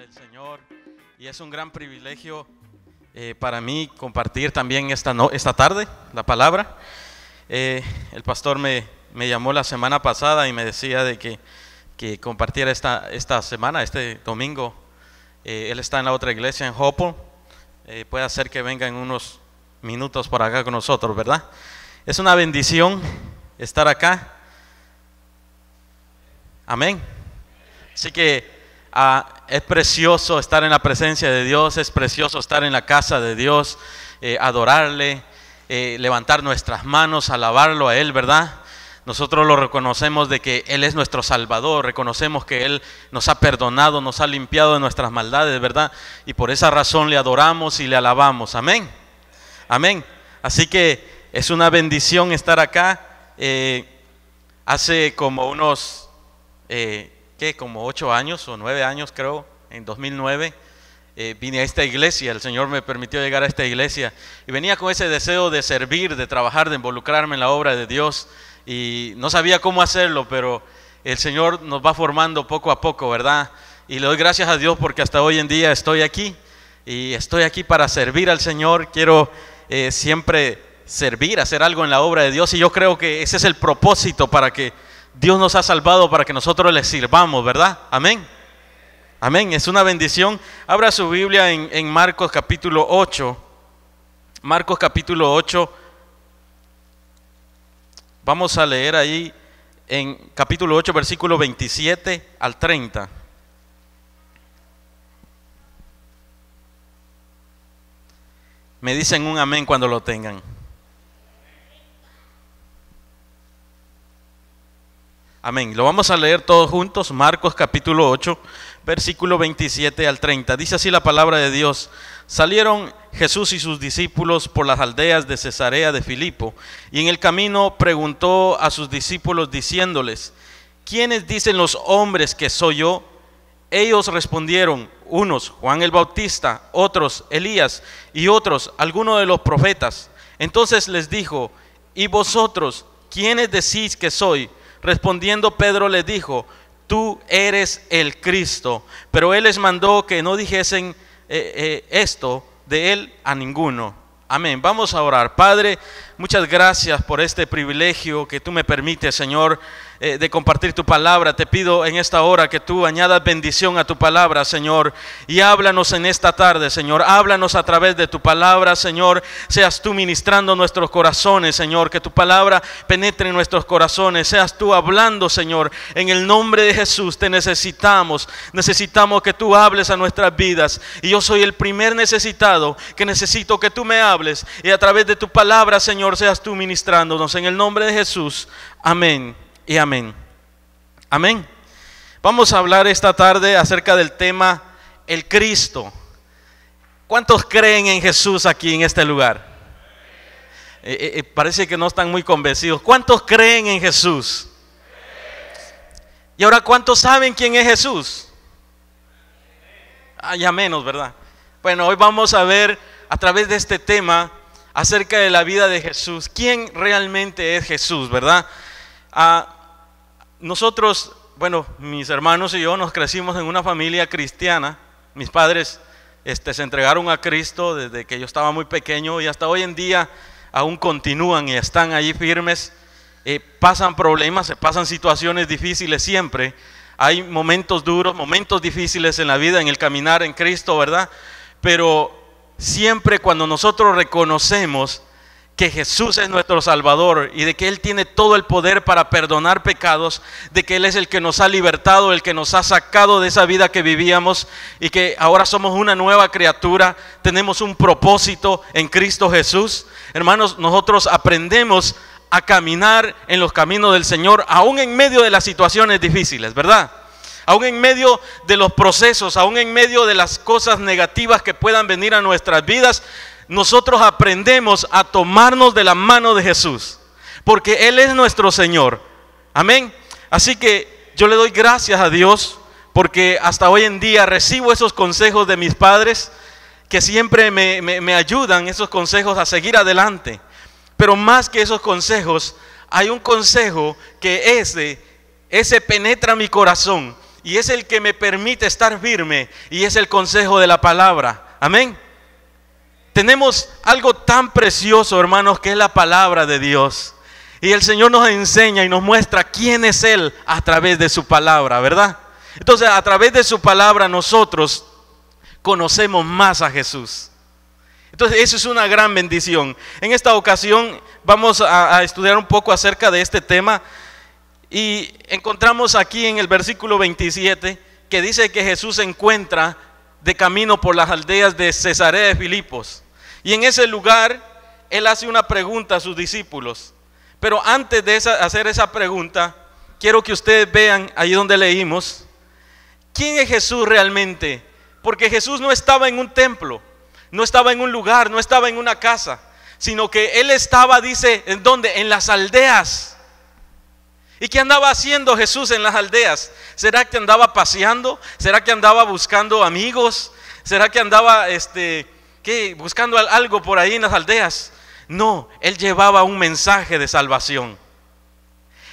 del Señor, y es un gran privilegio para mí compartir también esta tarde la palabra. El pastor me llamó la semana pasada y me decía de que compartiera esta semana, este domingo. Él está en la otra iglesia en Hopo. Puede ser que venga en unos minutos por acá con nosotros, ¿verdad? Es una bendición estar acá. Amén. Así que es precioso estar en la presencia de Dios, es precioso estar en la casa de Dios, adorarle, levantar nuestras manos, alabarlo a Él, ¿verdad? Nosotros lo reconocemos de que Él es nuestro Salvador, reconocemos que Él nos ha perdonado, nos ha limpiado de nuestras maldades, ¿verdad? Y por esa razón le adoramos y le alabamos, amén, amén. Así que es una bendición estar acá. Hace como unos, como 8 años o 9 años creo, en 2009, vine a esta iglesia. El Señor me permitió llegar a esta iglesia y venía con ese deseo de servir, de trabajar, de involucrarme en la obra de Dios. Y no sabía cómo hacerlo, pero el Señor nos va formando poco a poco, ¿verdad? Y le doy gracias a Dios porque hasta hoy en día estoy aquí. Y estoy aquí para servir al Señor. Quiero siempre servir, hacer algo en la obra de Dios. Y yo creo que ese es el propósito para que Dios nos ha salvado, para que nosotros le sirvamos, ¿verdad? Amén. Amén. Es una bendición. Abra su Biblia en Marcos capítulo 8. Marcos capítulo 8. Vamos a leer ahí en capítulo 8, versículo 27 al 30. Me dicen un amén cuando lo tengan. Amén. Lo vamos a leer todos juntos. Marcos capítulo 8, versículo 27 al 30. Dice así la palabra de Dios. Salieron Jesús y sus discípulos por las aldeas de Cesarea de Filipo, y en el camino preguntó a sus discípulos diciéndoles: ¿quiénes dicen los hombres que soy yo? Ellos respondieron: unos Juan el Bautista, otros Elías, y otros alguno de los profetas. Entonces les dijo: ¿y vosotros quiénes decís que soy? Respondiendo Pedro les dijo: tú eres el Cristo. Pero él les mandó que no dijesen esto de él a ninguno. Amén. Vamos a orar. Padre, muchas gracias por este privilegio que tú me permites, Señor, de compartir tu palabra. Te pido en esta hora que tú añadas bendición a tu palabra, Señor, y háblanos en esta tarde, Señor. Háblanos a través de tu palabra, Señor. Seas tú ministrando nuestros corazones, Señor, que tu palabra penetre en nuestros corazones. Seas tú hablando, Señor. En el nombre de Jesús te necesitamos que tú hables a nuestras vidas, y yo soy el primer necesitado que necesito que tú me hables, y a través de tu palabra, Señor, seas tú ministrándonos. En el nombre de Jesús, amén y amén. Amén. Vamos a hablar esta tarde acerca del tema el Cristo. ¿Cuántos creen en Jesús aquí en este lugar? Parece que no están muy convencidos. ¿Cuántos creen en Jesús? Y ahora, ¿cuántos saben quién es Jesús? Ya menos, ¿verdad? Bueno, hoy vamos a ver a través de este tema acerca de la vida de Jesús. ¿Quién realmente es Jesús, verdad? Nosotros, bueno, mis hermanos y yo nos crecimos en una familia cristiana. Mis padres se entregaron a Cristo desde que yo estaba muy pequeño, y hasta hoy en día aún continúan y están allí firmes. Pasan problemas, se pasan situaciones difíciles siempre. Hay momentos duros, momentos difíciles en la vida, en el caminar en Cristo, ¿verdad? Pero siempre cuando nosotros reconocemos que Jesús es nuestro Salvador y de que Él tiene todo el poder para perdonar pecados, de que Él es el que nos ha libertado, el que nos ha sacado de esa vida que vivíamos, y que ahora somos una nueva criatura, tenemos un propósito en Cristo Jesús. Hermanos, nosotros aprendemos a caminar en los caminos del Señor, aún en medio de las situaciones difíciles, ¿verdad? Aún en medio de los procesos, aún en medio de las cosas negativas que puedan venir a nuestras vidas, nosotros aprendemos a tomarnos de la mano de Jesús, porque Él es nuestro Señor. Amén. Así que yo le doy gracias a Dios, porque hasta hoy en día recibo esos consejos de mis padres, que siempre me ayudan, esos consejos, a seguir adelante. Pero más que esos consejos, hay un consejo que ese penetra mi corazón, y es el que me permite estar firme, y es el consejo de la palabra. Amén. Tenemos algo tan precioso, hermanos, que es la palabra de Dios. Y el Señor nos enseña y nos muestra quién es Él a través de su palabra, ¿verdad? Entonces, a través de su palabra nosotros conocemos más a Jesús. Entonces, eso es una gran bendición. En esta ocasión vamos a estudiar un poco acerca de este tema. Y encontramos aquí en el versículo 27 que dice que Jesús se encuentra de camino por las aldeas de Cesarea de Filipos. Y en ese lugar Él hace una pregunta a sus discípulos. Pero antes de hacer esa pregunta, quiero que ustedes vean ahí donde leímos, ¿quién es Jesús realmente? Porque Jesús no estaba en un templo, no estaba en un lugar, no estaba en una casa, sino que Él estaba, dice, ¿en dónde? En las aldeas. ¿Y qué andaba haciendo Jesús en las aldeas? ¿Será que andaba paseando? ¿Será que andaba buscando amigos? ¿Será que andaba buscando algo por ahí en las aldeas? No, Él llevaba un mensaje de salvación.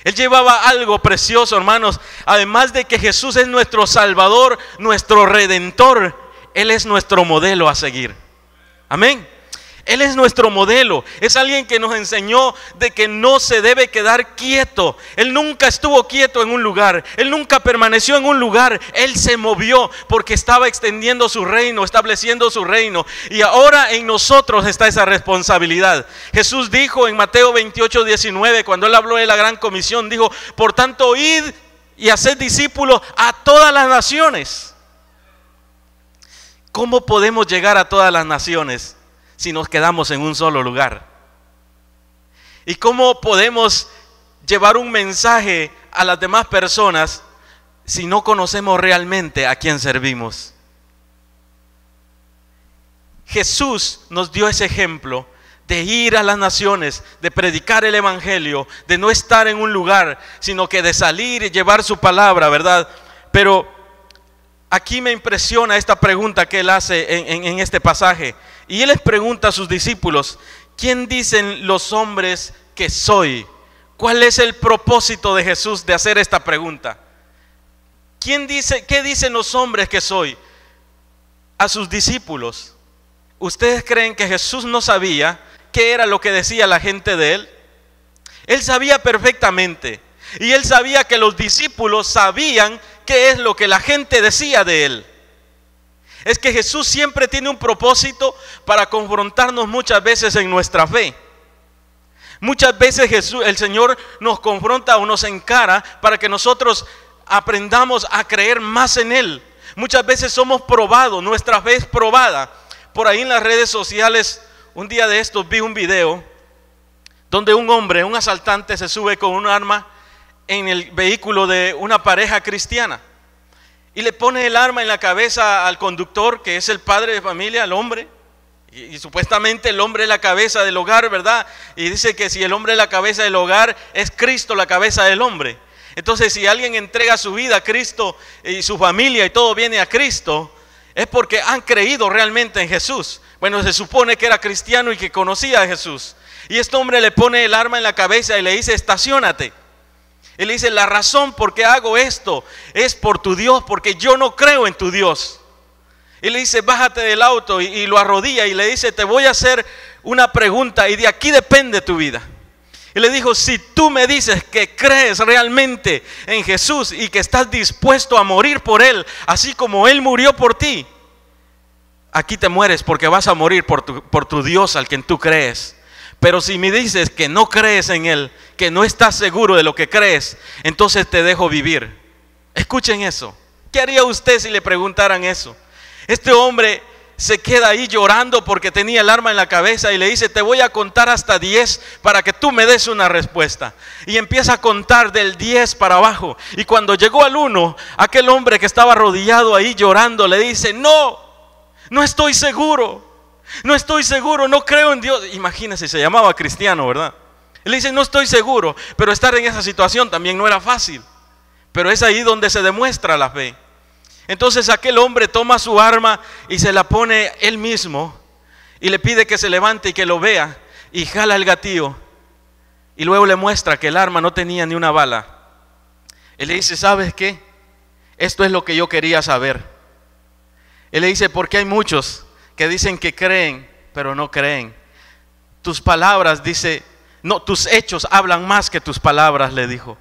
Él llevaba algo precioso, hermanos. Además de que Jesús es nuestro Salvador, nuestro Redentor, Él es nuestro modelo a seguir. Amén. Él es nuestro modelo, es alguien que nos enseñó de que no se debe quedar quieto. Él nunca estuvo quieto en un lugar, Él nunca permaneció en un lugar, Él se movió porque estaba extendiendo su reino, estableciendo su reino. Y ahora en nosotros está esa responsabilidad. Jesús dijo en Mateo 28:19, cuando Él habló de la gran comisión, dijo: por tanto, id y haced discípulos a todas las naciones. ¿Cómo podemos llegar a todas las naciones si nos quedamos en un solo lugar? ¿Y cómo podemos llevar un mensaje a las demás personas si no conocemos realmente a quién servimos? Jesús nos dio ese ejemplo de ir a las naciones, de predicar el evangelio, de no estar en un lugar, sino que de salir y llevar su palabra, ¿verdad? Pero aquí me impresiona esta pregunta que Él hace en este pasaje. Y Él les pregunta a sus discípulos: ¿quién dicen los hombres que soy? ¿Cuál es el propósito de Jesús de hacer esta pregunta? ¿Qué dicen los hombres que soy? A sus discípulos. ¿Ustedes creen que Jesús no sabía qué era lo que decía la gente de Él? Él sabía perfectamente. Y Él sabía que los discípulos sabían qué es lo que la gente decía de Él. Es que Jesús siempre tiene un propósito para confrontarnos muchas veces en nuestra fe. Muchas veces el Señor nos confronta o nos encara para que nosotros aprendamos a creer más en Él. Muchas veces somos probados, nuestra fe es probada. Por ahí en las redes sociales, un día de estos vi un video donde un hombre, un asaltante, se sube con un arma en el vehículo de una pareja cristiana. Y le pone el arma en la cabeza al conductor, que es el padre de familia, el hombre. Y supuestamente el hombre es la cabeza del hogar, ¿verdad? Y dice que si el hombre es la cabeza del hogar, es Cristo la cabeza del hombre. Entonces, si alguien entrega su vida a Cristo y su familia y todo viene a Cristo, es porque han creído realmente en Jesús. Bueno, se supone que era cristiano y que conocía a Jesús. Y este hombre le pone el arma en la cabeza y le dice: estaciónate. Él dice: la razón por qué hago esto es por tu Dios, porque yo no creo en tu Dios. Él le dice: bájate del auto, y lo arrodilla y le dice: te voy a hacer una pregunta y de aquí depende tu vida. Y le dijo: si tú me dices que crees realmente en Jesús y que estás dispuesto a morir por Él, así como Él murió por ti, aquí te mueres, porque vas a morir por tu Dios al quien tú crees. Pero si me dices que no crees en Él, que no estás seguro de lo que crees, entonces te dejo vivir. Escuchen eso. ¿Qué haría usted si le preguntaran eso? Este hombre se queda ahí llorando porque tenía el arma en la cabeza y le dice: te voy a contar hasta 10 para que tú me des una respuesta. Y empieza a contar del 10 para abajo. Y cuando llegó al 1, aquel hombre que estaba arrodillado ahí llorando le dice: no estoy seguro. No estoy seguro, no creo en Dios. Imagínense, se llamaba cristiano, ¿verdad? Él dice: no estoy seguro. Pero estar en esa situación también no era fácil. Pero es ahí donde se demuestra la fe. Entonces aquel hombre toma su arma y se la pone él mismo. Y le pide que se levante y que lo vea. Y jala el gatillo. Y luego le muestra que el arma no tenía ni una bala. Él le dice: ¿sabes qué? esto es lo que yo quería saber. Él le dice, porque hay muchos que dicen que creen, pero no creen. Tus palabras, dice, no, tus hechos hablan más que tus palabras, le dijo.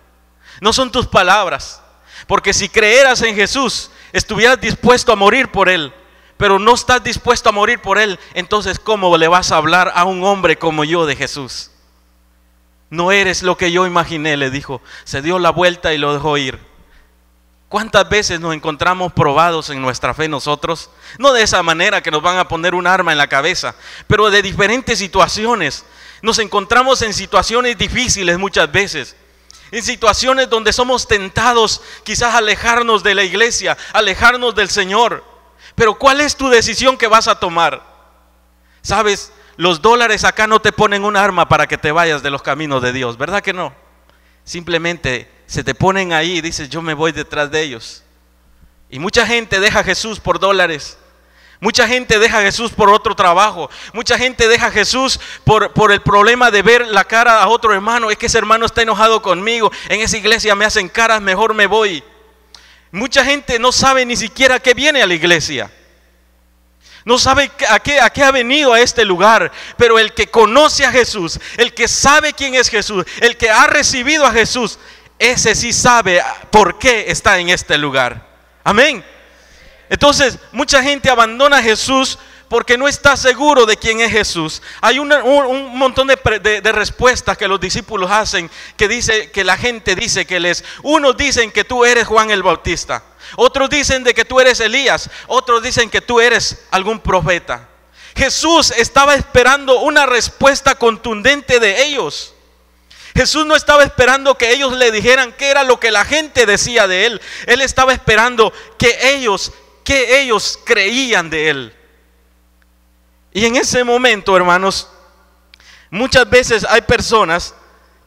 No son tus palabras, porque si creyeras en Jesús, estuvieras dispuesto a morir por Él, pero no estás dispuesto a morir por Él, entonces ¿cómo le vas a hablar a un hombre como yo de Jesús? No eres lo que yo imaginé, le dijo. Se dio la vuelta y lo dejó ir. ¿Cuántas veces nos encontramos probados en nuestra fe nosotros? No de esa manera que nos van a poner un arma en la cabeza, pero de diferentes situaciones. Nos encontramos en situaciones difíciles muchas veces, en situaciones donde somos tentados quizás a alejarnos de la iglesia, alejarnos del Señor. Pero ¿cuál es tu decisión que vas a tomar? ¿Sabes? Los dólares acá no te ponen un arma para que te vayas de los caminos de Dios, ¿verdad que no? Simplemente se te ponen ahí y dices, yo me voy detrás de ellos. Y mucha gente deja a Jesús por dólares. Mucha gente deja a Jesús por otro trabajo. Mucha gente deja a Jesús por el problema de ver la cara a otro hermano. Es que ese hermano está enojado conmigo. En esa iglesia me hacen caras, mejor me voy. Mucha gente no sabe ni siquiera a qué viene a la iglesia. No sabe a qué ha venido a este lugar. Pero el que conoce a Jesús, el que sabe quién es Jesús, el que ha recibido a Jesús, ese sí sabe por qué está en este lugar. Amén. Entonces, mucha gente abandona a Jesús porque no está seguro de quién es Jesús. Hay un montón de respuestas que los discípulos hacen, que dice que la gente dice que unos dicen que tú eres Juan el Bautista, otros dicen de que tú eres Elías, otros dicen que tú eres algún profeta. Jesús estaba esperando una respuesta contundente de ellos. Jesús no estaba esperando que ellos le dijeran qué era lo que la gente decía de Él. Él estaba esperando que ellos creían de Él. Y en ese momento, hermanos, muchas veces hay personas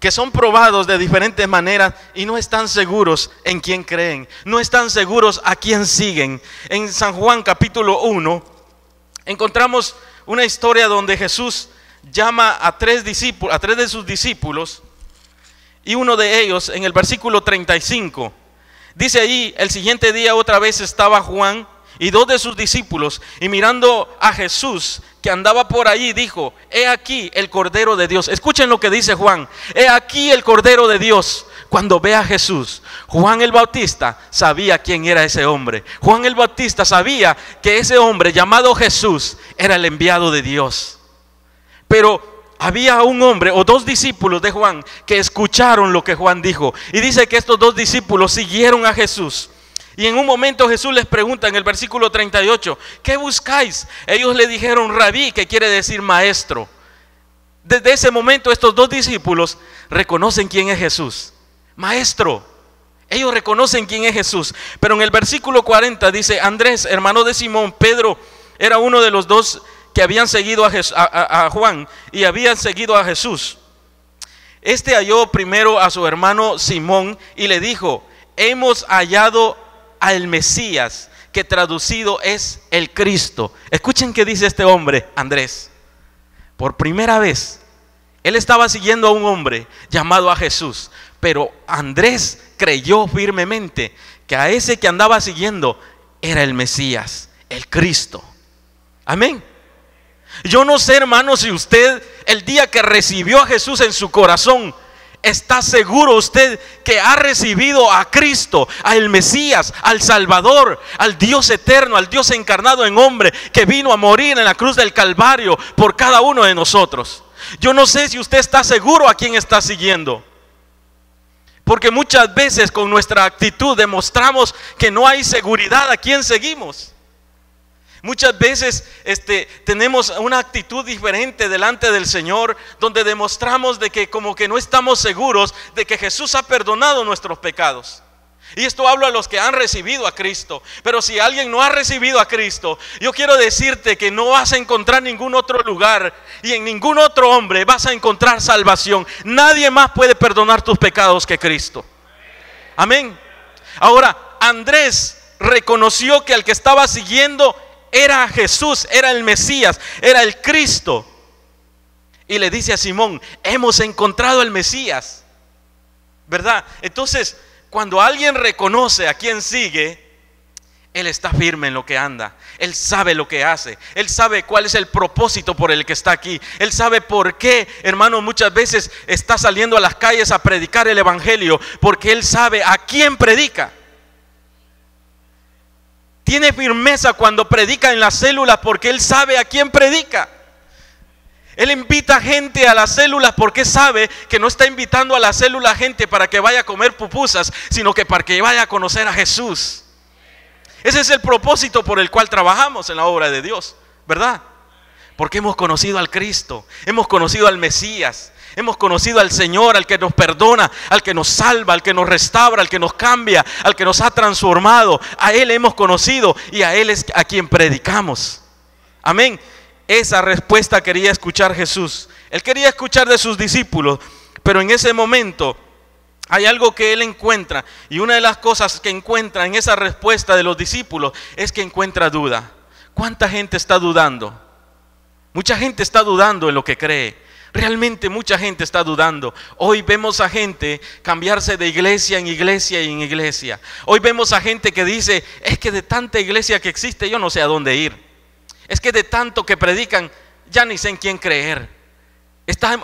que son probados de diferentes maneras y no están seguros en quién creen, no están seguros a quién siguen. En San Juan capítulo 1 encontramos una historia donde Jesús llama a tres de sus discípulos, y uno de ellos, en el versículo 35, dice ahí: el siguiente día otra vez estaba Juan y dos de sus discípulos, y mirando a Jesús que andaba por allí, dijo: he aquí el Cordero de Dios. Escuchen lo que dice Juan: he aquí el Cordero de Dios. Cuando ve a Jesús, Juan el Bautista sabía quién era ese hombre. Juan el Bautista sabía que ese hombre llamado Jesús era el enviado de Dios. Pero había un hombre o dos discípulos de Juan que escucharon lo que Juan dijo, y dice que estos dos discípulos siguieron a Jesús. Y en un momento Jesús les pregunta en el versículo 38: ¿qué buscáis? Ellos le dijeron Rabí, que quiere decir maestro. Desde ese momento estos dos discípulos reconocen quién es Jesús. Maestro. Ellos reconocen quién es Jesús. Pero en el versículo 40 dice: Andrés, hermano de Simón, Pedro era uno de los dos que habían seguido a Juan y habían seguido a Jesús. Este halló primero a su hermano Simón y le dijo: hemos hallado al Mesías, que traducido es el Cristo. Escuchen qué dice este hombre, Andrés. Por primera vez, él estaba siguiendo a un hombre llamado a Jesús, pero Andrés creyó firmemente que a ese que andaba siguiendo era el Mesías, el Cristo. Amén. Yo no sé, hermano, si usted el día que recibió a Jesús en su corazón, ¿está seguro usted que ha recibido a Cristo, al Mesías, al Salvador, al Dios eterno, al Dios encarnado en hombre, que vino a morir en la cruz del Calvario por cada uno de nosotros? Yo no sé si usted está seguro a quién está siguiendo, porque muchas veces con nuestra actitud demostramos que no hay seguridad a quién seguimos. Muchas veces tenemos una actitud diferente delante del Señor, donde demostramos de que como que no estamos seguros de que Jesús ha perdonado nuestros pecados. Y esto hablo a los que han recibido a Cristo. Pero si alguien no ha recibido a Cristo, yo quiero decirte que no vas a encontrar ningún otro lugar y en ningún otro hombre vas a encontrar salvación. Nadie más puede perdonar tus pecados que Cristo. Amén. Ahora, Andrés reconoció que al que estaba siguiendo era Jesús, era el Mesías, era el Cristo. Y le dice a Simón: hemos encontrado al Mesías, ¿verdad? Entonces, Cuando alguien reconoce a quien sigue, él está firme en lo que anda. Él sabe lo que hace. Él sabe cuál es el propósito por el que está aquí. Él sabe por qué, hermano, muchas veces está saliendo a las calles a predicar el evangelio. Porque él sabe a quién predica. Tiene firmeza cuando predica en las células porque él sabe a quién predica. Él invita gente a las células porque sabe que no está invitando a la célula gente para que vaya a comer pupusas, sino que para que vaya a conocer a Jesús. Ese es el propósito por el cual trabajamos en la obra de Dios, ¿verdad? Porque hemos conocido al Cristo, hemos conocido al Mesías, hemos conocido al Señor, al que nos perdona, al que nos salva, al que nos restaura, al que nos cambia, al que nos ha transformado. A Él hemos conocido y a Él es a quien predicamos. Amén. Esa respuesta quería escuchar Jesús. Él quería escuchar de sus discípulos, pero en ese momento hay algo que él encuentra, y una de las cosas que encuentra en esa respuesta de los discípulos es que encuentra duda. ¿Cuánta gente está dudando? Mucha gente está dudando en lo que cree. Realmente mucha gente está dudando. Hoy vemos a gente cambiarse de iglesia en iglesia y en iglesia. Hoy vemos a gente que dice, es que de tanta iglesia que existe yo no sé a dónde ir. Es que de tanto que predican ya ni sé en quién creer.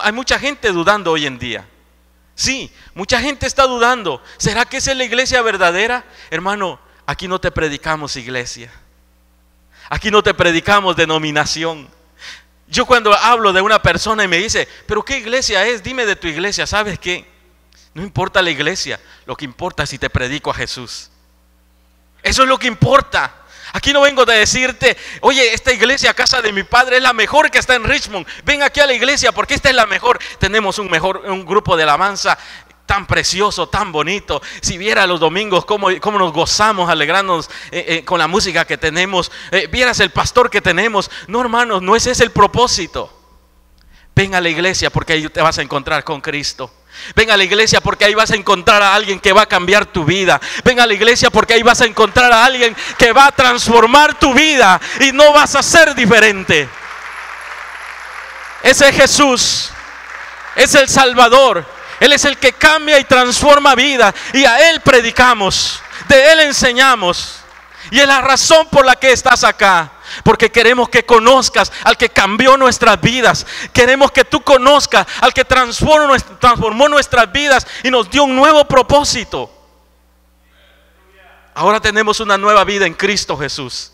Hay mucha gente dudando hoy en día. Sí, mucha gente está dudando. ¿Será que esa es la iglesia verdadera? Hermano, aquí no te predicamos iglesia. Aquí no te predicamos denominación. Yo cuando hablo de una persona y me dice, ¿pero qué iglesia es? Dime de tu iglesia. ¿Sabes qué? No importa la iglesia. Lo que importa es si te predico a Jesús. Eso es lo que importa. Aquí no vengo de decirte, oye, esta iglesia, casa de mi padre, es la mejor que está en Richmond. Ven aquí a la iglesia porque esta es la mejor. Tenemos un grupo de alabanza tan precioso, tan bonito. Si viera los domingos cómo nos gozamos, alegrándonos con la música que tenemos. Vieras el pastor que tenemos. No, hermanos, no ese es el propósito. Ven a la iglesia porque ahí te vas a encontrar con Cristo. Ven a la iglesia porque ahí vas a encontrar a alguien que va a cambiar tu vida. Ven a la iglesia porque ahí vas a encontrar a alguien que va a transformar tu vida y no vas a ser diferente. Ese es Jesús, es el Salvador. Él es el que cambia y transforma vida y a Él predicamos, de Él enseñamos. Y es la razón por la que estás acá. Porque queremos que conozcas al que cambió nuestras vidas. Queremos que tú conozcas al que transformó nuestras vidas y nos dio un nuevo propósito. Ahora tenemos una nueva vida en Cristo Jesús.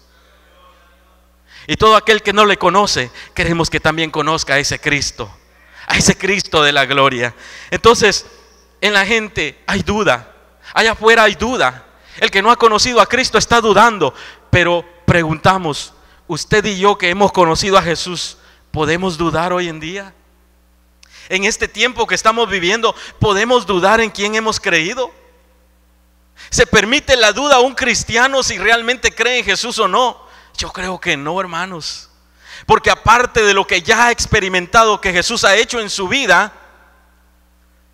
Y todo aquel que no le conoce, queremos que también conozca a ese Cristo de la gloria. Entonces, en la gente hay duda. Allá afuera hay duda. El que no ha conocido a Cristo está dudando. Pero preguntamos, usted y yo que hemos conocido a Jesús, ¿podemos dudar hoy en día? En este tiempo que estamos viviendo, ¿podemos dudar en quién hemos creído? ¿Se permite la duda a un cristiano si realmente cree en Jesús o no? Yo creo que no, hermanos. Porque aparte de lo que ya ha experimentado que Jesús ha hecho en su vida,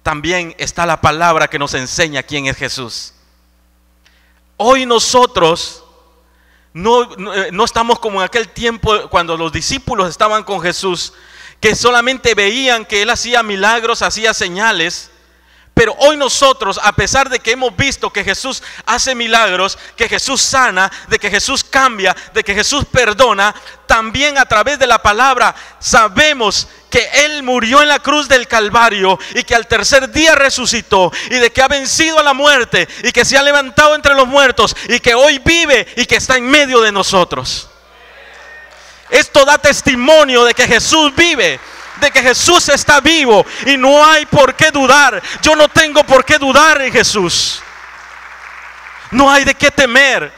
también está la palabra que nos enseña quién es Jesús. Hoy nosotros no estamos como en aquel tiempo cuando los discípulos estaban con Jesús, que solamente veían que Él hacía milagros, hacía señales. Pero hoy nosotros, a pesar de que hemos visto que Jesús hace milagros, que Jesús sana, de que Jesús cambia, de que Jesús perdona, también a través de la palabra sabemos que Él murió en la cruz del Calvario y que al tercer día resucitó y de que ha vencido a la muerte y que se ha levantado entre los muertos y que hoy vive y que está en medio de nosotros. Esto da testimonio de que Jesús vive, de que Jesús está vivo y no hay por qué dudar. Yo no tengo por qué dudar en Jesús. No hay de qué temer.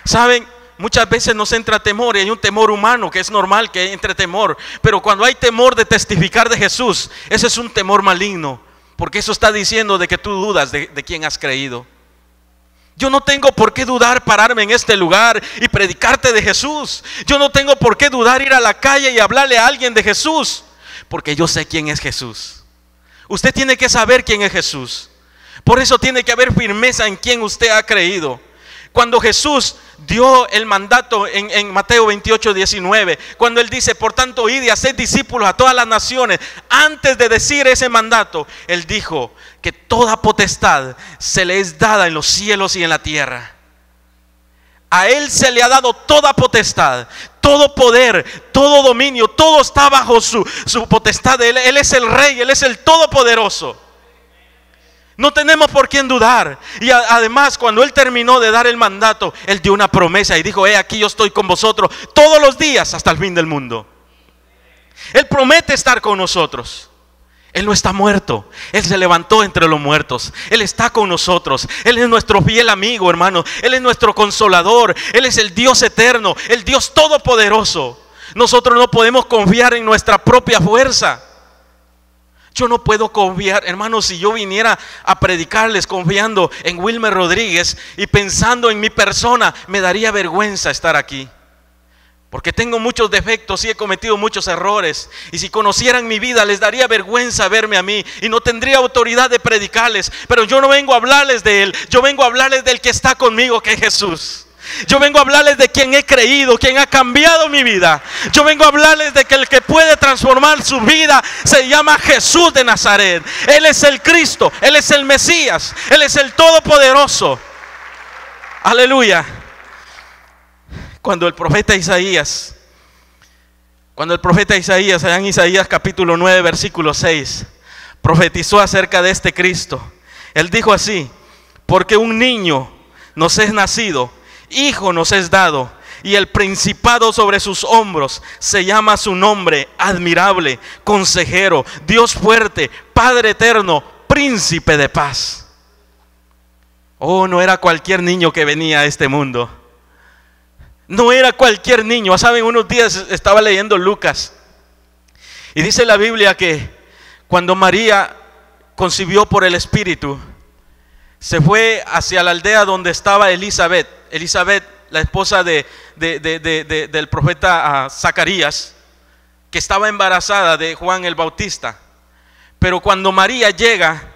¿Saben? Muchas veces nos entra temor y hay un temor humano que es normal que entre temor. Pero cuando hay temor de testificar de Jesús, ese es un temor maligno. Porque eso está diciendo de que tú dudas de quién has creído. Yo no tengo por qué dudar pararme en este lugar y predicarte de Jesús. Yo no tengo por qué dudar ir a la calle y hablarle a alguien de Jesús. Porque yo sé quién es Jesús. Usted tiene que saber quién es Jesús. Por eso tiene que haber firmeza en quien usted ha creído. Cuando Jesús dio el mandato en Mateo 28:19, cuando Él dice: por tanto, id y haced discípulos a todas las naciones. Antes de decir ese mandato, Él dijo que toda potestad se le es dada en los cielos y en la tierra. A Él se le ha dado toda potestad, todo poder, todo dominio, todo está bajo su potestad. Él es el Rey, Él es el Todopoderoso. No tenemos por quién dudar. Y además, cuando Él terminó de dar el mandato, Él dio una promesa y dijo: aquí yo estoy con vosotros todos los días hasta el fin del mundo. Él promete estar con nosotros. Él no está muerto, Él se levantó entre los muertos. Él está con nosotros. Él es nuestro fiel amigo, hermano. Él es nuestro consolador. Él es el Dios eterno, el Dios todopoderoso. Nosotros no podemos confiar en nuestra propia fuerza. Yo no puedo confiar, hermanos, si yo viniera a predicarles confiando en Wilmer Rodríguez y pensando en mi persona, me daría vergüenza estar aquí. Porque tengo muchos defectos y he cometido muchos errores. Y si conocieran mi vida, les daría vergüenza verme a mí y no tendría autoridad de predicarles. Pero yo no vengo a hablarles de Él, yo vengo a hablarles del que está conmigo, que es Jesús. Yo vengo a hablarles de quien he creído, quien ha cambiado mi vida. Yo vengo a hablarles de que el que puede transformar su vida se llama Jesús de Nazaret. Él es el Cristo, Él es el Mesías, Él es el Todopoderoso. Aleluya. Cuando el profeta Isaías, allá en Isaías capítulo 9 versículo 6, profetizó acerca de este Cristo, él dijo así: porque un niño nos es nacido, hijo nos es dado, y el principado sobre sus hombros, se llama su nombre admirable, consejero, Dios fuerte, Padre eterno, príncipe de paz. Oh, no era cualquier niño que venía a este mundo. No era cualquier niño. Saben, unos días estaba leyendo Lucas y dice la Biblia que cuando María concibió por el Espíritu, se fue hacia la aldea donde estaba Elizabeth, la esposa del profeta Zacarías, que estaba embarazada de Juan el Bautista. Pero cuando María llega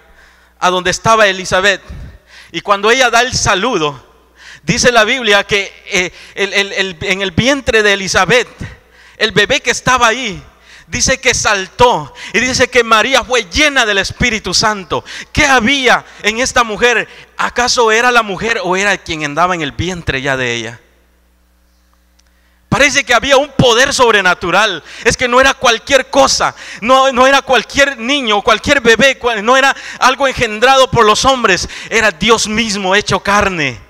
a donde estaba Elizabeth, y cuando ella da el saludo, dice la Biblia que en el vientre de Elizabeth, el bebé que estaba ahí, dice que saltó. Y dice que María fue llena del Espíritu Santo. ¿Qué había en esta mujer? ¿Acaso era la mujer o era quien andaba en el vientre ya de ella? Parece que había un poder sobrenatural. Es que no era cualquier cosa, no era cualquier niño, cualquier bebé, no era algo engendrado por los hombres. Era Dios mismo hecho carne.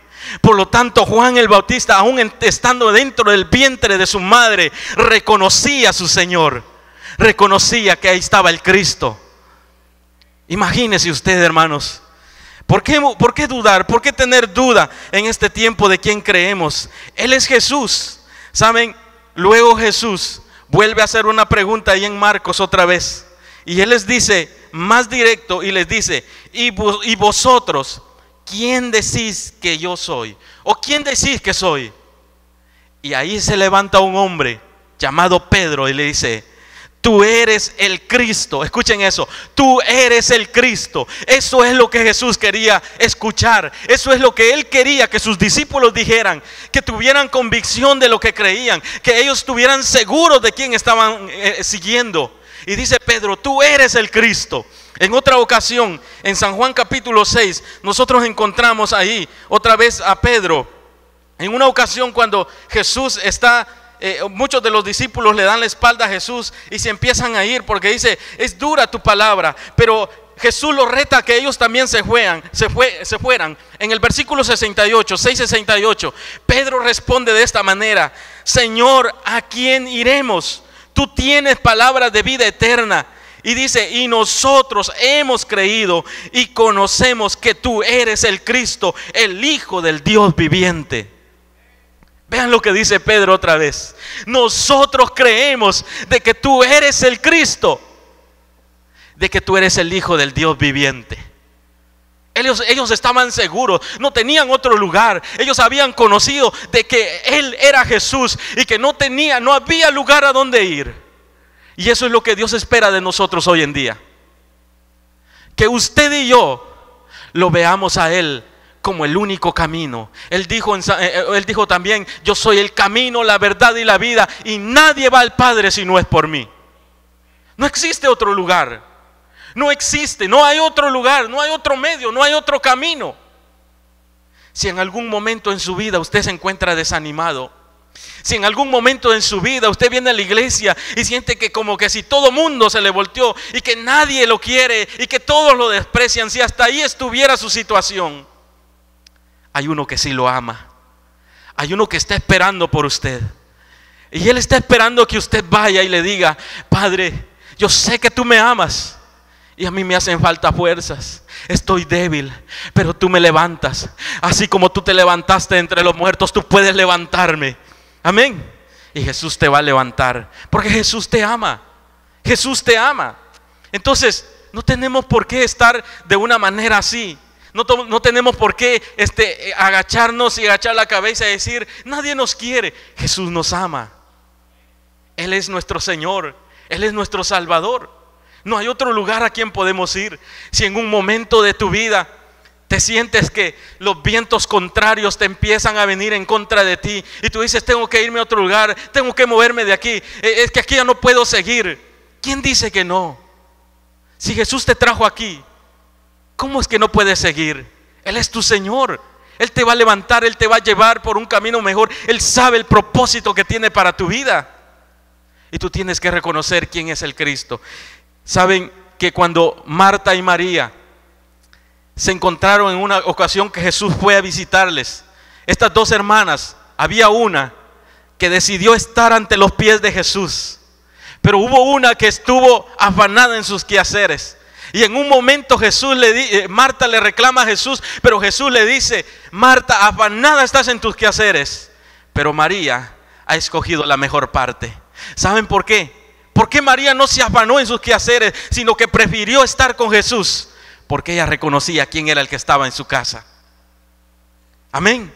Por lo tanto, Juan el Bautista, aún estando dentro del vientre de su madre, reconocía a su Señor. Reconocía que ahí estaba el Cristo. Imagínese usted, hermanos. ¿Por qué dudar? ¿Por qué tener duda en este tiempo de quién creemos? Él es Jesús. ¿Saben? Luego Jesús vuelve a hacer una pregunta ahí en Marcos otra vez. Y Él les dice más directo y les dice: ¿Y vosotros quién decís que yo soy? ¿O quién decís que soy? Y ahí se levanta un hombre llamado Pedro y le dice: tú eres el Cristo. Escuchen eso: tú eres el Cristo. Eso es lo que Jesús quería escuchar. Eso es lo que Él quería que sus discípulos dijeran, que tuvieran convicción de lo que creían, que ellos estuvieran seguros de quién estaban siguiendo. Y dice Pedro: tú eres el Cristo. En otra ocasión, en San Juan capítulo 6, nosotros encontramos ahí otra vez a Pedro. En una ocasión cuando Jesús está, muchos de los discípulos le dan la espalda a Jesús y se empiezan a ir porque dice: es dura tu palabra. Pero Jesús los reta a que ellos también se fueran. En el versículo 6:68, Pedro responde de esta manera: Señor, ¿a quién iremos? Tú tienes palabras de vida eterna. Y dice: y nosotros hemos creído y conocemos que tú eres el Cristo, el Hijo del Dios viviente. Vean lo que dice Pedro otra vez: nosotros creemos de que tú eres el Cristo, de que tú eres el Hijo del Dios viviente. Ellos estaban seguros, no tenían otro lugar. Ellos habían conocido de que Él era Jesús y que no había lugar a donde ir. Y eso es lo que Dios espera de nosotros hoy en día: que usted y yo lo veamos a Él como el único camino. Él dijo también: yo soy el camino, la verdad y la vida, y nadie va al Padre si no es por mí. No existe otro lugar. No existe, no hay otro lugar, no hay otro medio, no hay otro camino. Si en algún momento en su vida usted se encuentra desanimado, si en algún momento en su vida usted viene a la iglesia y siente que como que si todo mundo se le volteó y que nadie lo quiere y que todos lo desprecian, si hasta ahí estuviera su situación, hay uno que sí lo ama. Hay uno que está esperando por usted. Y Él está esperando que usted vaya y le diga: Padre, yo sé que tú me amas y a mí me hacen falta fuerzas. Estoy débil, pero tú me levantas. Así como tú te levantaste entre los muertos, tú puedes levantarme. Amén. Y Jesús te va a levantar, porque Jesús te ama. Jesús te ama. Entonces, no tenemos por qué estar de una manera así. No tenemos por qué agacharnos y agachar la cabeza y decir: nadie nos quiere. Jesús nos ama. Él es nuestro Señor. Él es nuestro Salvador. No hay otro lugar a quien podemos ir. Si en un momento de tu vida te sientes que los vientos contrarios te empiezan a venir en contra de ti y tú dices: tengo que irme a otro lugar, tengo que moverme de aquí, es que aquí ya no puedo seguir. ¿Quién dice que no? Si Jesús te trajo aquí, ¿cómo es que no puedes seguir? Él es tu Señor. Él te va a levantar, Él te va a llevar por un camino mejor. Él sabe el propósito que tiene para tu vida. Y tú tienes que reconocer quién es el Cristo. Saben que cuando Marta y María se encontraron en una ocasión que Jesús fue a visitarles, estas dos hermanas, había una que decidió estar ante los pies de Jesús, pero hubo una que estuvo afanada en sus quehaceres. Y en un momento Marta le reclama a Jesús, pero Jesús le dice: Marta, afanada estás en tus quehaceres, pero María ha escogido la mejor parte. ¿Saben por qué? ¿Por qué María no se afanó en sus quehaceres, sino que prefirió estar con Jesús? Porque ella reconocía quién era el que estaba en su casa. Amén.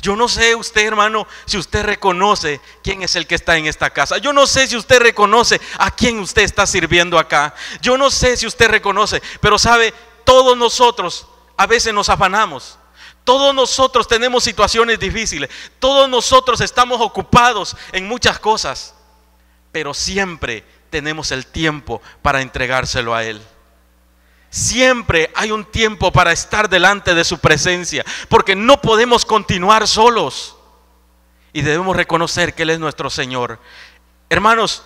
Yo no sé usted, hermano, si usted reconoce quién es el que está en esta casa. Yo no sé si usted reconoce a quién usted está sirviendo acá. Yo no sé si usted reconoce, pero sabe, todos nosotros a veces nos afanamos. Todos nosotros tenemos situaciones difíciles. Todos nosotros estamos ocupados en muchas cosas. Pero siempre tenemos el tiempo para entregárselo a Él. Siempre hay un tiempo para estar delante de su presencia, porque no podemos continuar solos. Y debemos reconocer que Él es nuestro Señor. Hermanos,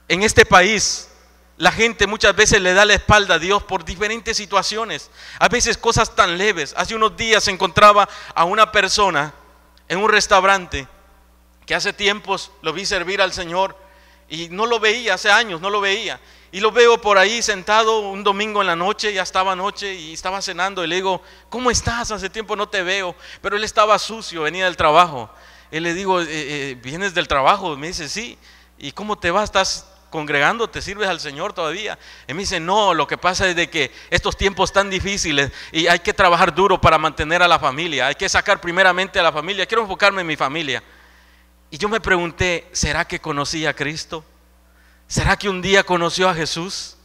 en este país la gente muchas veces le da la espalda a Dios por diferentes situaciones. A veces cosas tan leves. Hace unos días encontraba a una persona en un restaurante que hace tiempos lo vi servir al Señor y no lo veía, hace años no lo veía. Y lo veo por ahí sentado un domingo en la noche, ya estaba noche y estaba cenando. Y le digo: ¿cómo estás? Hace tiempo no te veo. Pero él estaba sucio, venía del trabajo. Y le digo: ¿vienes del trabajo? Me dice: sí. ¿Y cómo te va? ¿Estás congregando? ¿Te sirves al Señor todavía? Y me dice: no, lo que pasa es de que estos tiempos tan difíciles y hay que trabajar duro para mantener a la familia. Hay que sacar primeramente a la familia. Quiero enfocarme en mi familia. Y yo me pregunté: ¿será que conocí a Cristo? ¿Será que un día conoció a Jesús?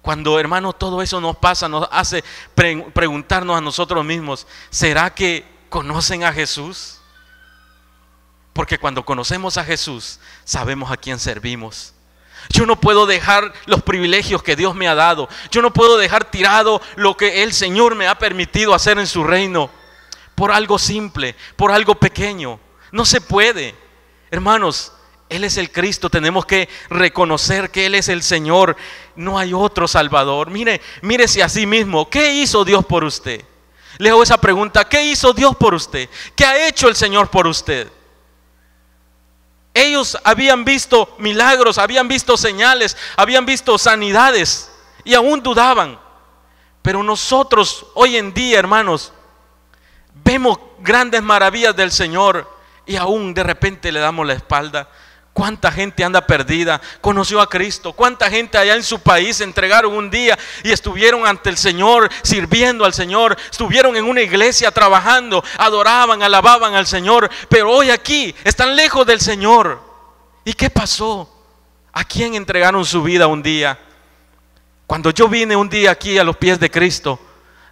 Cuando, hermano, todo eso nos pasa, nos hace preguntarnos a nosotros mismos: ¿será que conocen a Jesús? Porque cuando conocemos a Jesús, sabemos a quién servimos. Yo no puedo dejar los privilegios que Dios me ha dado. Yo no puedo dejar tirado lo que el Señor me ha permitido hacer en su reino por algo simple, por algo pequeño. No se puede. Hermanos, Él es el Cristo, tenemos que reconocer que Él es el Señor, no hay otro Salvador. Mírese a sí mismo, ¿qué hizo Dios por usted? Le hago esa pregunta: ¿qué hizo Dios por usted? ¿Qué ha hecho el Señor por usted? Ellos habían visto milagros, habían visto señales, habían visto sanidades y aún dudaban. Pero nosotros hoy en día, hermanos, vemos grandes maravillas del Señor y aún de repente le damos la espalda. ¿Cuánta gente anda perdida? Conoció a Cristo. ¿Cuánta gente allá en su país se entregaron un día y estuvieron ante el Señor, sirviendo al Señor? Estuvieron en una iglesia trabajando, adoraban, alababan al Señor. Pero hoy aquí están lejos del Señor. ¿Y qué pasó? ¿A quién entregaron su vida un día? Cuando yo vine un día aquí a los pies de Cristo,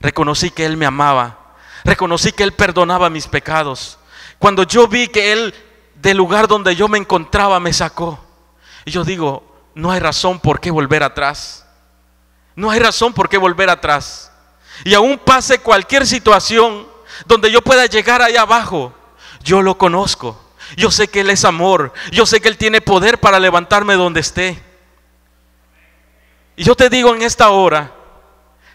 Reconocí que Él me amaba. Reconocí que Él perdonaba mis pecados. Cuando yo vi que Él del lugar donde yo me encontraba me sacó. Y yo digo, no hay razón por qué volver atrás. No hay razón por qué volver atrás. Y aún pase cualquier situación donde yo pueda llegar allá abajo, yo lo conozco. Yo sé que Él es amor. Yo sé que Él tiene poder para levantarme donde esté. Y yo te digo en esta hora,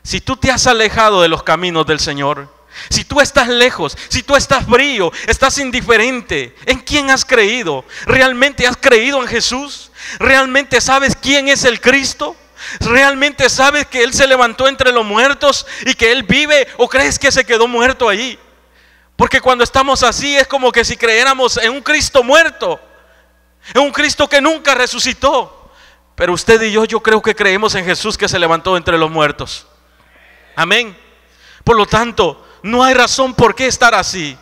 si tú te has alejado de los caminos del Señor, si tú estás lejos, si tú estás frío, estás indiferente, ¿en quién has creído? ¿Realmente has creído en Jesús? ¿Realmente sabes quién es el Cristo? ¿Realmente sabes que Él se levantó entre los muertos y que Él vive? ¿O crees que se quedó muerto allí? Porque cuando estamos así es como que si creyéramos en un Cristo muerto, en un Cristo que nunca resucitó. Pero usted y yo creo que creemos en Jesús que se levantó entre los muertos. Amén. Por lo tanto, no hay razón por qué estar así.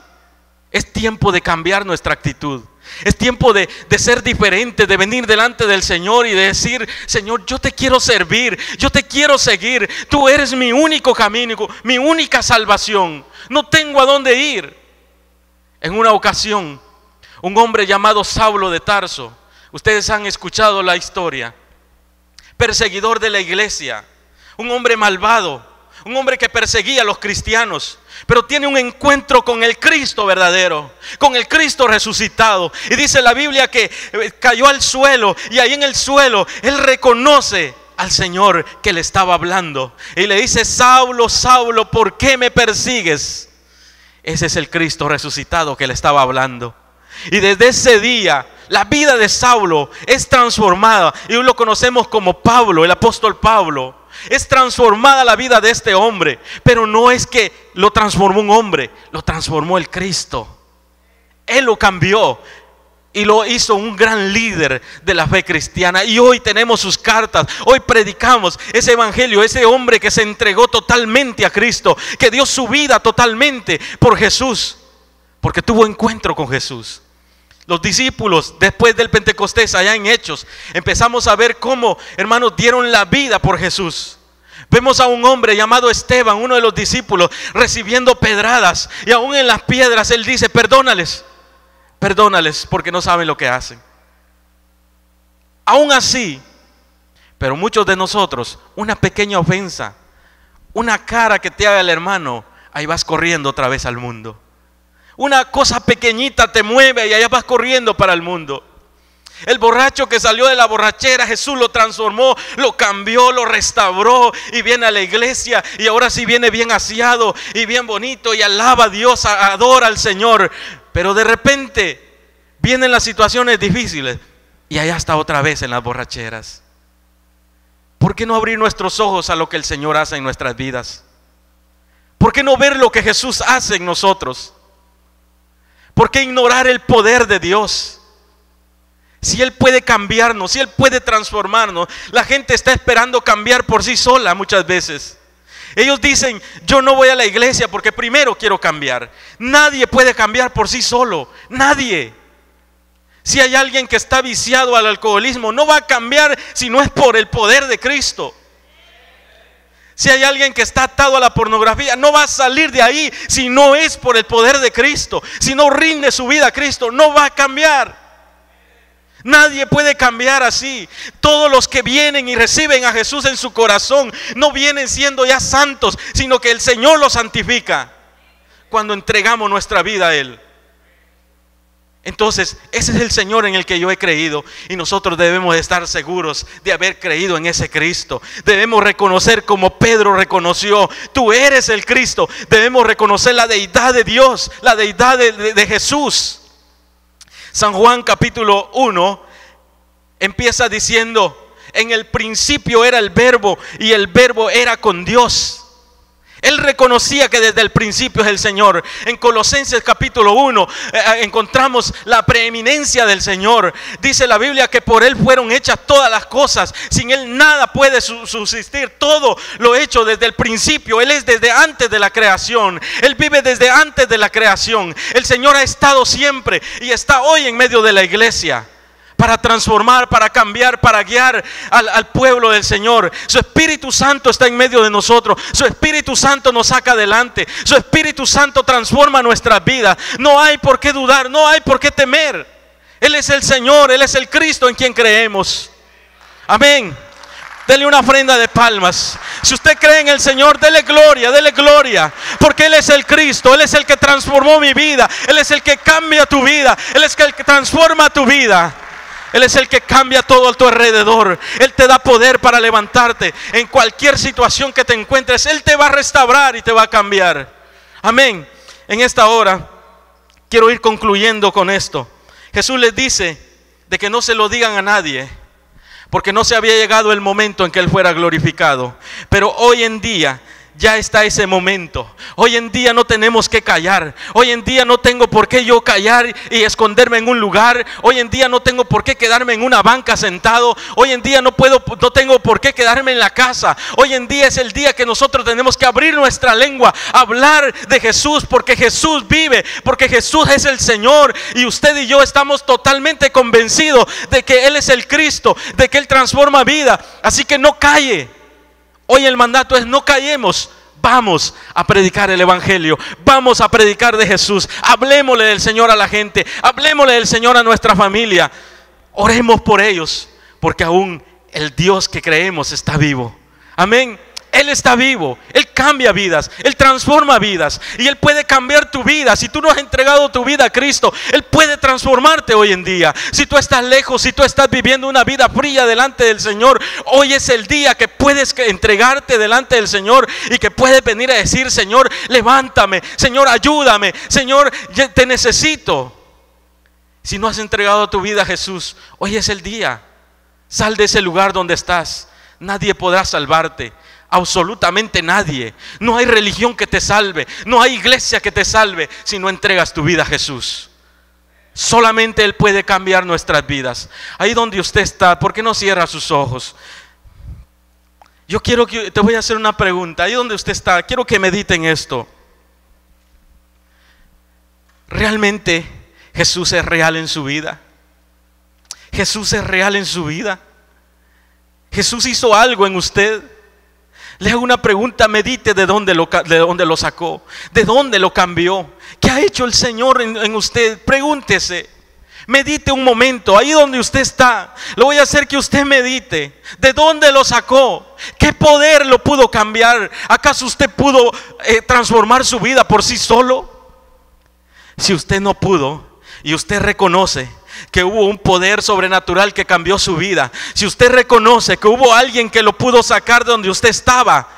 Es tiempo de cambiar nuestra actitud. Es tiempo de ser diferente, de venir delante del Señor y de decir: Señor, yo te quiero servir, yo te quiero seguir. Tú eres mi único camino, mi única salvación. No tengo a dónde ir. En una ocasión, un hombre llamado Saulo de Tarso, ustedes han escuchado la historia, perseguidor de la iglesia, un hombre malvado, un hombre que perseguía a los cristianos, pero tiene un encuentro con el Cristo verdadero, con el Cristo resucitado. Y dice la Biblia que cayó al suelo, y ahí en el suelo él reconoce al Señor que le estaba hablando. Y le dice: Saulo, Saulo, ¿por qué me persigues? Ese es el Cristo resucitado que le estaba hablando. Y desde ese día la vida de Saulo es transformada. Y hoy lo conocemos como Pablo, el apóstol Pablo. Es transformada la vida de este hombre. Pero no es que lo transformó un hombre, lo transformó el Cristo. Él lo cambió y lo hizo un gran líder de la fe cristiana. Y hoy tenemos sus cartas, hoy predicamos ese evangelio, ese hombre que se entregó totalmente a Cristo, que dio su vida totalmente por Jesús, porque tuvo encuentro con Jesús. Los discípulos, después del Pentecostés, allá en Hechos, empezamos a ver cómo, hermanos, dieron la vida por Jesús. Vemos a un hombre llamado Esteban, uno de los discípulos, recibiendo pedradas, y aún en las piedras él dice: perdónales, perdónales, porque no saben lo que hacen. Aún así, pero muchos de nosotros, una pequeña ofensa, una cara que te haga el hermano, ahí vas corriendo otra vez al mundo. Una cosa pequeñita te mueve y allá vas corriendo para el mundo. El borracho que salió de la borrachera, Jesús lo transformó, lo cambió, lo restauró, y viene a la iglesia y ahora sí viene bien aseado y bien bonito y alaba a Dios, adora al Señor. Pero de repente vienen las situaciones difíciles y allá está otra vez en las borracheras. ¿Por qué no abrir nuestros ojos a lo que el Señor hace en nuestras vidas? ¿Por qué no ver lo que Jesús hace en nosotros? ¿Por qué ignorar el poder de Dios? Si Él puede cambiarnos, si Él puede transformarnos. La gente está esperando cambiar por sí sola muchas veces. Ellos dicen: yo no voy a la iglesia porque primero quiero cambiar. Nadie puede cambiar por sí solo, nadie. Si hay alguien que está viciado al alcoholismo, no va a cambiar si no es por el poder de Cristo. Si hay alguien que está atado a la pornografía, no va a salir de ahí si no es por el poder de Cristo. Si no rinde su vida a Cristo, no va a cambiar. Nadie puede cambiar así. Todos los que vienen y reciben a Jesús en su corazón no vienen siendo ya santos, sino que el Señor los santifica cuando entregamos nuestra vida a Él. Entonces, ese es el Señor en el que yo he creído, y nosotros debemos estar seguros de haber creído en ese Cristo. Debemos reconocer, como Pedro reconoció: tú eres el Cristo. Debemos reconocer la deidad de Dios, la deidad de Jesús. San Juan capítulo 1 empieza diciendo: en el principio era el Verbo, y el Verbo era con Dios. Él reconocía que desde el principio es el Señor. En Colosenses capítulo 1 encontramos la preeminencia del Señor. Dice la Biblia que por Él fueron hechas todas las cosas. Sin Él nada puede subsistir. Todo lo hecho desde el principio. Él es desde antes de la creación. Él vive desde antes de la creación. El Señor ha estado siempre y está hoy en medio de la iglesia. para transformar, para cambiar, para guiar al pueblo del Señor. Su Espíritu Santo está en medio de nosotros. Su Espíritu Santo nos saca adelante. Su Espíritu Santo transforma nuestras vidas. No hay por qué dudar, no hay por qué temer. Él es el Señor, Él es el Cristo en quien creemos. Amén. Dele una ofrenda de palmas. Si usted cree en el Señor, dele gloria, porque Él es el Cristo, Él es el que transformó mi vida, Él es el que cambia tu vida, Él es el que transforma tu vida, Él es el que cambia todo a tu alrededor. Él te da poder para levantarte en cualquier situación que te encuentres. Él te va a restaurar y te va a cambiar. Amén. En esta hora quiero ir concluyendo con esto. Jesús les dice de que no se lo digan a nadie, porque no se había llegado el momento en que Él fuera glorificado. Pero hoy en día ya está ese momento. Hoy en día no tenemos que callar. Hoy en día no tengo por qué yo callar y esconderme en un lugar. Hoy en día no tengo por qué quedarme en una banca sentado. Hoy en día no tengo por qué quedarme en la casa. Hoy en día es el día que nosotros tenemos que abrir nuestra lengua, hablar de Jesús, porque Jesús vive, porque Jesús es el Señor, y usted y yo estamos totalmente convencidos de que Él es el Cristo, de que Él transforma vida. Así que no calle. Hoy el mandato es: no callemos, vamos a predicar el Evangelio, vamos a predicar de Jesús. Hablemosle del Señor a la gente, hablemosle del Señor a nuestra familia. Oremos por ellos, porque aún el Dios que creemos está vivo. Amén. Él está vivo, Él cambia vidas, Él transforma vidas, y Él puede cambiar tu vida. Si tú no has entregado tu vida a Cristo, Él puede transformarte hoy en día. Si tú estás lejos, si tú estás viviendo una vida fría delante del Señor, hoy es el día que puedes entregarte delante del Señor y que puedes venir a decir: Señor, levántame, Señor, ayúdame, Señor, te necesito. Si no has entregado tu vida a Jesús, hoy es el día. Sal de ese lugar donde estás. Nadie podrá salvarte. Absolutamente nadie. No hay religión que te salve, no hay iglesia que te salve si no entregas tu vida a Jesús. Solamente Él puede cambiar nuestras vidas. Ahí donde usted está, ¿por qué no cierra sus ojos? Yo quiero que te voy a hacer una pregunta. Ahí donde usted está, quiero que mediten esto. ¿Realmente Jesús es real en su vida? ¿Jesús es real en su vida? ¿Jesús hizo algo en usted? Le hago una pregunta: medite de dónde lo sacó, de dónde lo cambió, qué ha hecho el Señor en usted. Pregúntese, medite un momento, ahí donde usted está. Lo voy a hacer que usted medite. ¿De dónde lo sacó? ¿Qué poder lo pudo cambiar? ¿Acaso usted pudo transformar su vida por sí solo? Si usted no pudo y usted reconoce que hubo un poder sobrenatural que cambió su vida, si usted reconoce que hubo alguien que lo pudo sacar de donde usted estaba,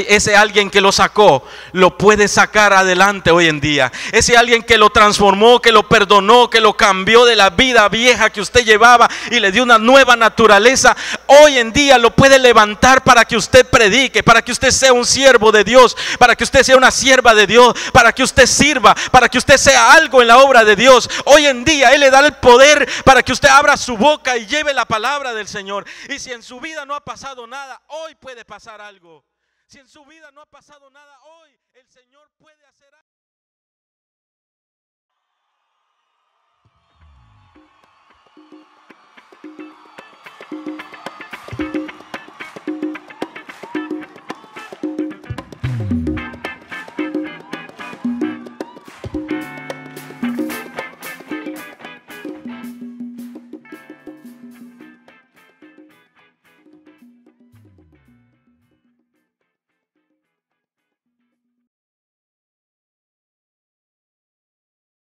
ese alguien que lo sacó lo puede sacar adelante hoy en día. Ese alguien que lo transformó, que lo perdonó, que lo cambió de la vida vieja que usted llevaba y le dio una nueva naturaleza, hoy en día lo puede levantar para que usted predique, para que usted sea un siervo de Dios, para que usted sea una sierva de Dios, para que usted sirva, para que usted sea algo en la obra de Dios. Hoy en día Él le da el poder para que usted abra su boca y lleve la palabra del Señor. Y si en su vida no ha pasado nada, hoy puede pasar algo. Si en su vida no ha pasado nada, hoy el Señor puede hacer algo.